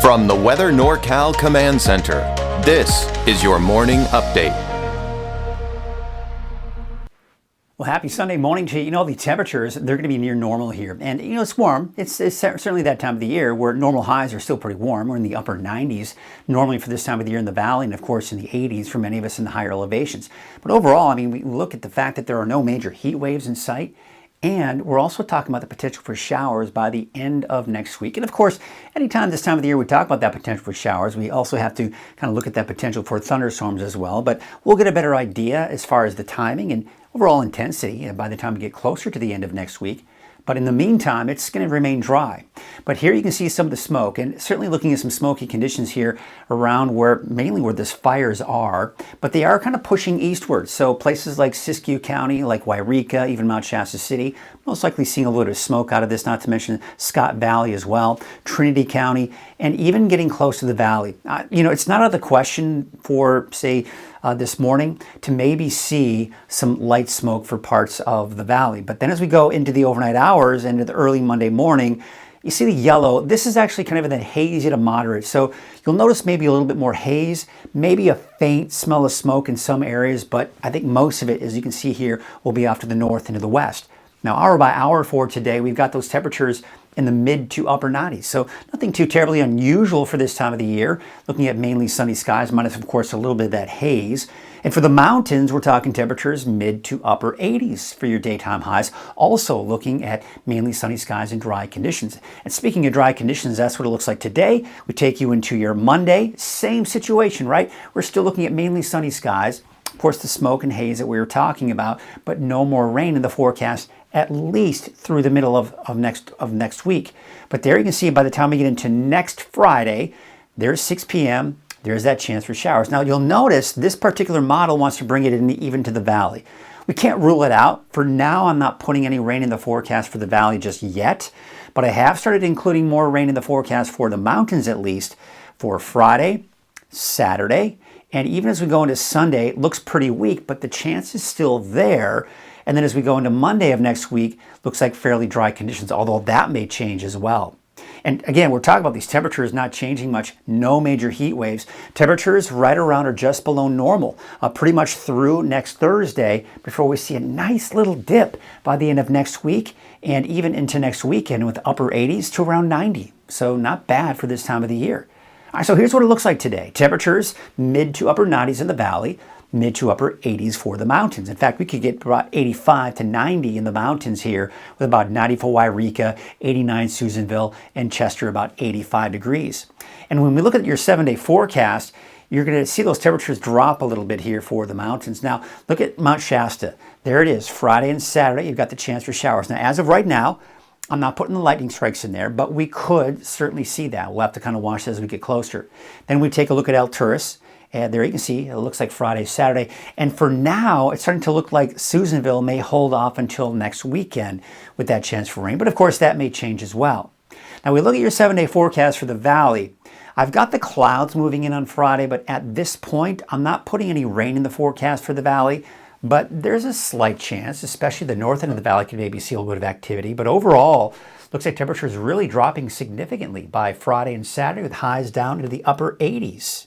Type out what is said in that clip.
From the Weather NorCal Command Center, this is your morning update. Well, happy Sunday morning to you. You know, the temperatures, they're going to be near normal here. And, you know, it's warm. It's certainly that time of the year where normal highs are still pretty warm. We're in the upper 90s normally for this time of the year in the valley, and, of course, in the 80s for many of us in the higher elevations. But overall, I mean, we look at the fact that there are no major heat waves in sight. And we're also talking about the potential for showers by the end of next week. And of course, anytime this time of the year we talk about that potential for showers, we also have to kind of look at that potential for thunderstorms as well. But we'll get a better idea as far as the timing and overall intensity by the time we get closer to the end of next week. But in the meantime, it's going to remain dry. But here you can see some of the smoke, and certainly looking at some smoky conditions here around mainly where these fires are, but they are kind of pushing eastward. So places like Siskiyou County, like Wairika, even Mount Shasta City, most likely seeing a little bit of smoke out of this, not to mention Scott Valley as well, Trinity County, and even getting close to the valley. You know, it's not out of the question for, say, this morning to maybe see some light smoke for parts of the valley. But then as we go into the overnight hours, into the early Monday morning, you see the yellow. This is actually kind of in that hazy to moderate. So you'll notice maybe a little bit more haze, maybe a faint smell of smoke in some areas, but I think most of it, as you can see here, will be off to the north and to the west. Now, hour by hour for today, we've got those temperatures in the mid to upper 90s. So nothing too terribly unusual for this time of the year. Looking at mainly sunny skies, minus, of course, a little bit of that haze. And for the mountains, we're talking temperatures mid to upper 80s for your daytime highs. Also looking at mainly sunny skies and dry conditions. And speaking of dry conditions, that's what it looks like today. We take you into your Monday. Same situation, right? We're still looking at mainly sunny skies. Of course, the smoke and haze that we were talking about, but no more rain in the forecast at least through the middle of next week. But there you can see by the time we get into next Friday, there's 6 p.m., there's that chance for showers. Now you'll notice this particular model wants to bring it in even to the valley. We can't rule it out. For now, I'm not putting any rain in the forecast for the valley just yet, but I have started including more rain in the forecast for the mountains at least for Friday, Saturday, and even as we go into Sunday, it looks pretty weak, but the chance is still there. And then as we go into Monday of next week, looks like fairly dry conditions, although that may change as well. And again, we're talking about these temperatures not changing much, no major heat waves. Temperatures right around or just below normal, pretty much through next Thursday before we see a nice little dip by the end of next week and even into next weekend with upper 80s to around 90. So not bad for this time of the year. All right, so here's what it looks like today. Temperatures mid to upper 90s in the valley, mid to upper 80s for the mountains. In fact, we could get about 85 to 90 in the mountains here with about 90 for Wairika, 89 Susanville, and Chester about 85 degrees. And when we look at your 7-day forecast, you're going to see those temperatures drop a little bit here for the mountains. Now, look at Mount Shasta. There it is, Friday and Saturday, you've got the chance for showers. Now, as of right now, I'm not putting the lightning strikes in there, but we could certainly see that. We'll have to kind of watch as we get closer. Then we take a look at Alturas. And there you can see, it looks like Friday, Saturday. And for now, it's starting to look like Susanville may hold off until next weekend with that chance for rain. But of course, that may change as well. Now, we look at your 7-day forecast for the valley. I've got the clouds moving in on Friday, but at this point, I'm not putting any rain in the forecast for the valley. But there's a slight chance, especially the north end of the valley could maybe see a little bit of activity. But overall, looks like temperatures really dropping significantly by Friday and Saturday with highs down into the upper 80s.